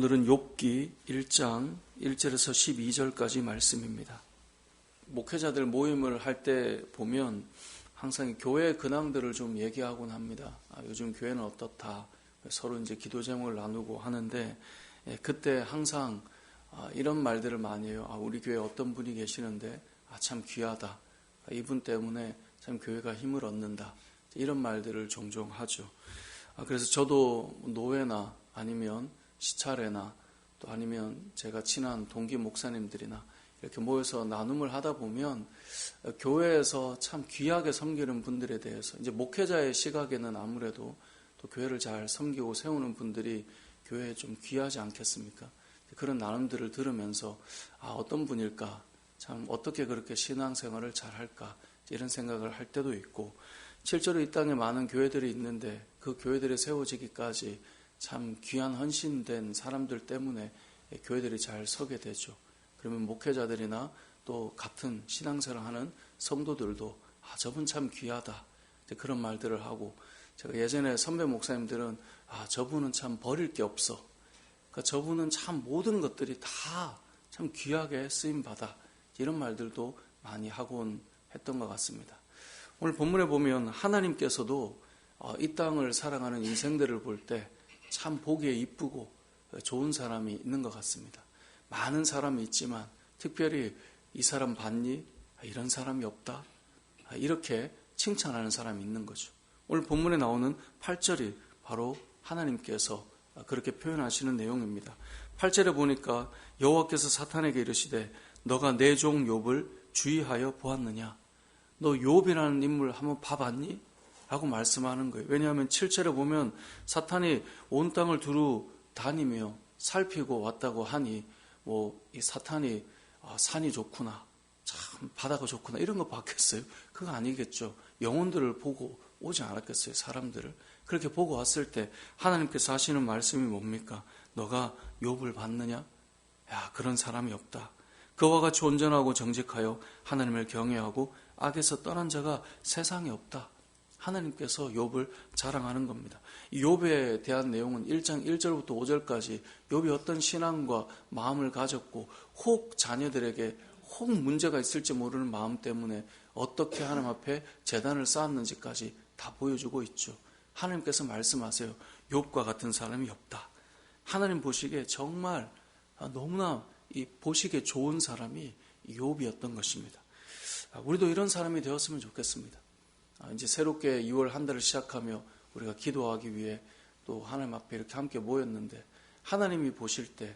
오늘은 욥기 1장 1절에서 12절까지 말씀입니다. 목회자들 모임을 할 때 보면 항상 교회 근황들을 좀 얘기하곤 합니다. 요즘 교회는 어떻다. 서로 이제 기도 제목을 나누고 하는데 그때 항상 이런 말들을 많이 해요. 우리 교회에 어떤 분이 계시는데 참 귀하다. 이분 때문에 참 교회가 힘을 얻는다. 이런 말들을 종종 하죠. 그래서 저도 노회나 아니면 시찰회나 또 아니면 제가 친한 동기 목사님들이나 이렇게 모여서 나눔을 하다 보면 교회에서 참 귀하게 섬기는 분들에 대해서 이제 목회자의 시각에는 아무래도 또 교회를 잘 섬기고 세우는 분들이 교회에 좀 귀하지 않겠습니까? 그런 나눔들을 들으면서 어떤 분일까? 참 어떻게 그렇게 신앙생활을 잘 할까? 이런 생각을 할 때도 있고 실제로 이 땅에 많은 교회들이 있는데 그 교회들이 세워지기까지 참 귀한 헌신된 사람들 때문에 교회들이 잘 서게 되죠. 그러면 목회자들이나 또 같은 신앙생활을 하는 성도들도 저분 참 귀하다. 그런 말들을 하고 제가 예전에 선배 목사님들은 저분은 참 버릴 게 없어. 그러니까 저분은 참 모든 것들이 다 참 귀하게 쓰임받아. 이런 말들도 많이 하곤 했던 것 같습니다. 오늘 본문에 보면 하나님께서도 이 땅을 살아가는 인생들을 볼 때 참 보기에 이쁘고 좋은 사람이 있는 것 같습니다. 많은 사람이 있지만 특별히 이 사람 봤니? 이런 사람이 없다. 이렇게 칭찬하는 사람이 있는 거죠. 오늘 본문에 나오는 8절이 바로 하나님께서 그렇게 표현하시는 내용입니다. 8절에 보니까 여호와께서 사탄에게 이르시되 너가 내 종 욥을 주의하여 보았느냐? 너 욥이라는 인물 한번 봐봤니? 라고 말씀하는 거예요. 왜냐하면 7절에 보면 사탄이 온 땅을 두루 다니며 살피고 왔다고 하니 이 사탄이 산이 좋구나, 참 바다가 좋구나 이런 거 봤겠어요? 그거 아니겠죠. 영혼들을 보고 오지 않았겠어요. 사람들을. 그렇게 보고 왔을 때 하나님께서 하시는 말씀이 뭡니까? 너가 욥을 봤느냐? 그런 사람이 없다. 그와 같이 온전하고 정직하여 하나님을 경외하고 악에서 떠난 자가 세상에 없다. 하나님께서 욥을 자랑하는 겁니다. 이 욥에 대한 내용은 1장 1절부터 5절까지 욥이 어떤 신앙과 마음을 가졌고 혹 자녀들에게 혹 문제가 있을지 모르는 마음 때문에 어떻게 하나님 앞에 제단을 쌓았는지까지 다 보여주고 있죠. 하나님께서 말씀하세요. 욥과 같은 사람이 없다. 하나님 보시기에 정말 너무나 보시기에 좋은 사람이 욥이었던 것입니다. 우리도 이런 사람이 되었으면 좋겠습니다. 이제 새롭게 2월 한 달을 시작하며 우리가 기도하기 위해 또 하나님 앞에 이렇게 함께 모였는데 하나님이 보실 때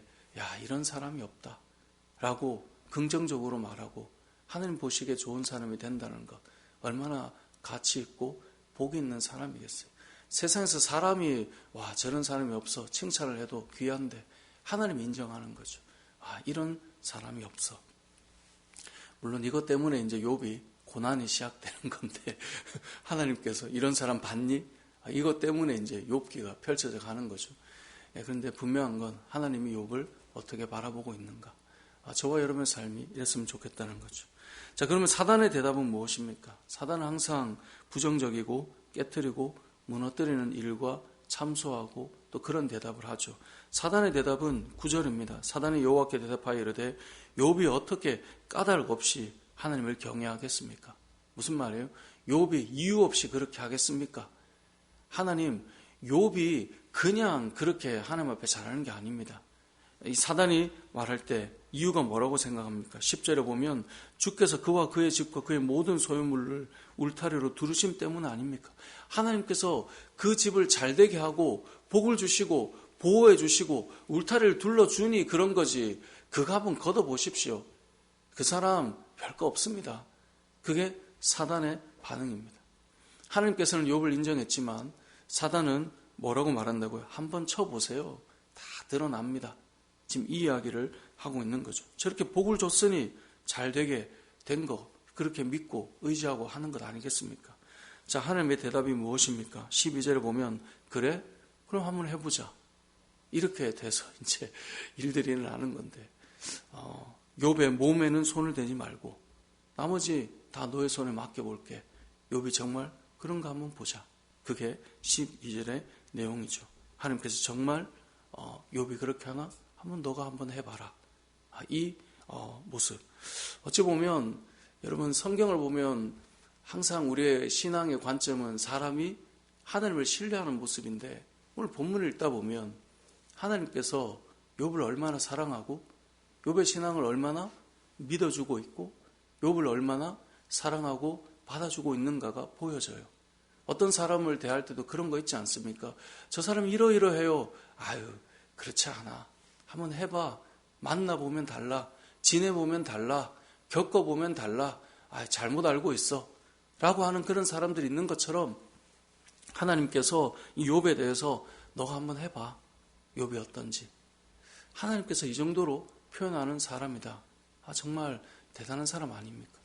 이런 사람이 없다 라고 긍정적으로 말하고 하나님 보시기에 좋은 사람이 된다는 것 얼마나 가치 있고 복 있는 사람이겠어요. 세상에서 사람이 저런 사람이 없어 칭찬을 해도 귀한데 하나님 인정하는 거죠. 이런 사람이 없어. 물론 이것 때문에 이제 욥이 고난이 시작되는 건데 하나님께서 이런 사람 봤니? 이것 때문에 이제 욥기가 펼쳐져 가는 거죠. 그런데 분명한 건 하나님이 욥을 어떻게 바라보고 있는가? 저와 여러분의 삶이 이랬으면 좋겠다는 거죠. 자, 그러면 사단의 대답은 무엇입니까? 사단은 항상 부정적이고 깨트리고 무너뜨리는 일과 참소하고 또 그런 대답을 하죠. 사단의 대답은 9절입니다. 사단이 여호와께 대답하여 이르되 욥이 어떻게 까닭 없이 하나님을 경외하겠습니까? 무슨 말이에요? 욥이 이유 없이 그렇게 하겠습니까? 하나님, 욥이 그냥 그렇게 하나님 앞에 잘하는 게 아닙니다. 이 사단이 말할 때 이유가 뭐라고 생각합니까? 10절에 보면 주께서 그와 그의 집과 그의 모든 소유물을 울타리로 두르심 때문 아닙니까? 하나님께서 그 집을 잘되게 하고 복을 주시고 보호해 주시고 울타리를 둘러주니 그런 거지. 그거 한번 걷어보십시오. 그 사람 별거 없습니다. 그게 사단의 반응입니다. 하나님께서는 욥을 인정했지만 사단은 뭐라고 말한다고요? 한번 쳐보세요. 다 드러납니다. 지금 이 이야기를 하고 있는 거죠. 저렇게 복을 줬으니 잘 되게 된 거 그렇게 믿고 의지하고 하는 것 아니겠습니까? 자, 하나님의 대답이 무엇입니까? 12절에 보면 그래? 그럼 한번 해보자. 이렇게 돼서 이제 일들이 일어나는 건데 욥의 몸에는 손을 대지 말고 나머지 다 너의 손에 맡겨볼게. 욥이 정말 그런가 한번 보자. 그게 12절의 내용이죠. 하나님께서 정말 욥이 그렇게 하나? 한번 너가 한번 해봐라. 이 모습. 어찌 보면 여러분 성경을 보면 항상 우리의 신앙의 관점은 사람이 하나님을 신뢰하는 모습인데 오늘 본문을 읽다 보면 하나님께서 욥을 얼마나 사랑하고 욥의 신앙을 얼마나 믿어주고 있고 욥을 얼마나 사랑하고 받아주고 있는가가 보여져요. 어떤 사람을 대할 때도 그런 거 있지 않습니까? 저 사람이 이러이러해요. 아유, 그렇지 않아. 한번 해봐. 만나보면 달라. 지내보면 달라. 겪어보면 달라. 잘못 알고 있어. 라고 하는 그런 사람들이 있는 것처럼 하나님께서 이 욥에 대해서 너가 한번 해봐. 욥이 어떤지. 하나님께서 이 정도로 표현하는 사람이다. 정말 대단한 사람 아닙니까?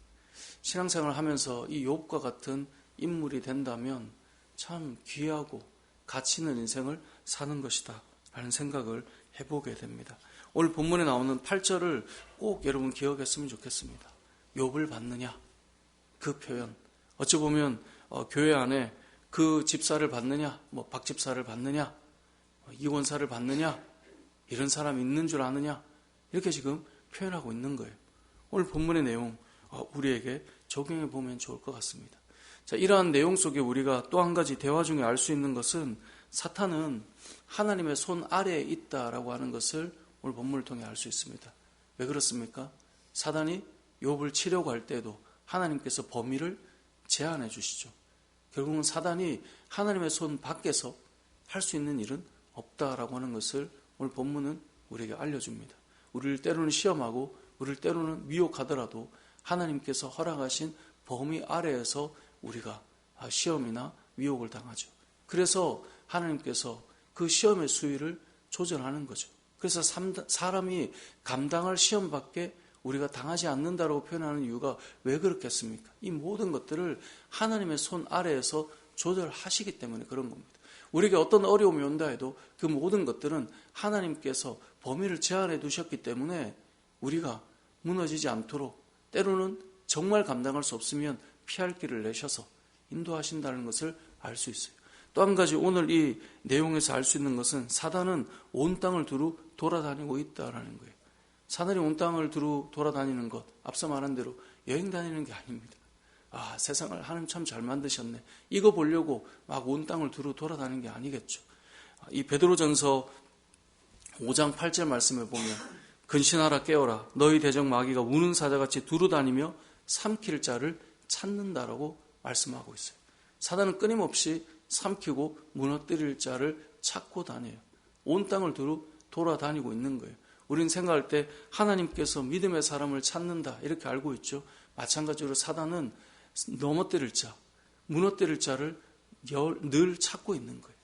신앙생활을 하면서 이 욥과 같은 인물이 된다면 참 귀하고 가치 있는 인생을 사는 것이다 라는 생각을 해보게 됩니다. 오늘 본문에 나오는 8절을 꼭 여러분 기억했으면 좋겠습니다. 욥을 받느냐 그 표현. 어찌 보면 교회 안에 그 집사를 받느냐, 박 집사를 받느냐, 이원사를 받느냐, 이런 사람이 있는 줄 아느냐, 이렇게 지금 표현하고 있는 거예요. 오늘 본문의 내용 우리에게 적용해 보면 좋을 것 같습니다. 자, 이러한 내용 속에 우리가 또 한 가지 대화 중에 알 수 있는 것은 사탄은 하나님의 손 아래에 있다라고 하는 것을 오늘 본문을 통해 알 수 있습니다. 왜 그렇습니까? 사단이 욥을 치려고 할 때에도 하나님께서 범위를 제한해 주시죠. 결국은 사단이 하나님의 손 밖에서 할 수 있는 일은 없다라고 하는 것을 오늘 본문은 우리에게 알려줍니다. 우리를 때로는 시험하고 우리를 때로는 미혹하더라도 하나님께서 허락하신 범위 아래에서 우리가 시험이나 미혹을 당하죠. 그래서 하나님께서 그 시험의 수위를 조절하는 거죠. 그래서 사람이 감당할 시험밖에 우리가 당하지 않는다라고 표현하는 이유가 왜 그렇겠습니까? 이 모든 것들을 하나님의 손 아래에서 조절하시기 때문에 그런 겁니다. 우리에게 어떤 어려움이 온다 해도 그 모든 것들은 하나님께서 범위를 제한해 두셨기 때문에 우리가 무너지지 않도록 때로는 정말 감당할 수 없으면 피할 길을 내셔서 인도하신다는 것을 알 수 있어요. 또 한 가지 오늘 이 내용에서 알 수 있는 것은 사단은 온 땅을 두루 돌아다니고 있다라는 거예요. 사단이 온 땅을 두루 돌아다니는 것, 앞서 말한 대로 여행 다니는 게 아닙니다. 세상을 하나님 참 잘 만드셨네. 이거 보려고 막 온 땅을 두루 돌아다니는 게 아니겠죠. 이 베드로전서 5장 8절 말씀을 보면 근신하라 깨어라 너희 대적 마귀가 우는 사자같이 두루 다니며 삼킬 자를 찾는다라고 말씀하고 있어요. 사단은 끊임없이 삼키고 무너뜨릴 자를 찾고 다녀요. 온 땅을 두루 돌아다니고 있는 거예요. 우리는 생각할 때 하나님께서 믿음의 사람을 찾는다 이렇게 알고 있죠. 마찬가지로 사단은 넘어뜨릴 자, 무너뜨릴 자를 늘 찾고 있는 거예요.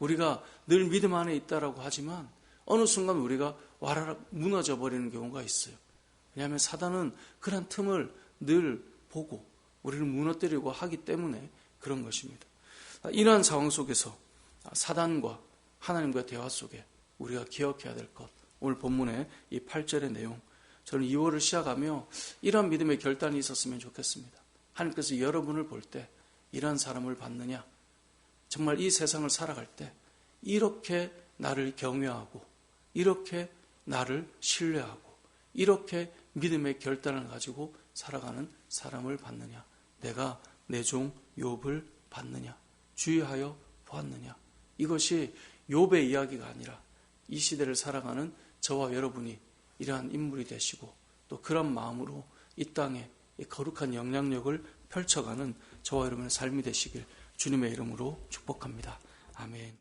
우리가 늘 믿음 안에 있다라고 하지만 어느 순간 우리가 와라락 무너져 버리는 경우가 있어요. 왜냐하면 사단은 그런 틈을 늘 보고 우리를 무너뜨리고 하기 때문에 그런 것입니다. 이러한 상황 속에서 사단과 하나님과의 대화 속에 우리가 기억해야 될 것, 오늘 본문의 이 8절의 내용, 저는 2월을 시작하며 이러한 믿음의 결단이 있었으면 좋겠습니다. 하나님께서 여러분을 볼 때 이러한 사람을 받느냐, 정말 이 세상을 살아갈 때 이렇게 나를 경외하고 이렇게 나를 신뢰하고 이렇게 믿음의 결단을 가지고 살아가는 사람을 받느냐, 내가 내 종 욥을 받느냐, 주의하여 보았느냐. 이것이 욥의 이야기가 아니라 이 시대를 살아가는 저와 여러분이 이러한 인물이 되시고 또 그런 마음으로 이 땅에 거룩한 영향력을 펼쳐가는 저와 여러분의 삶이 되시길 주님의 이름으로 축복합니다. 아멘.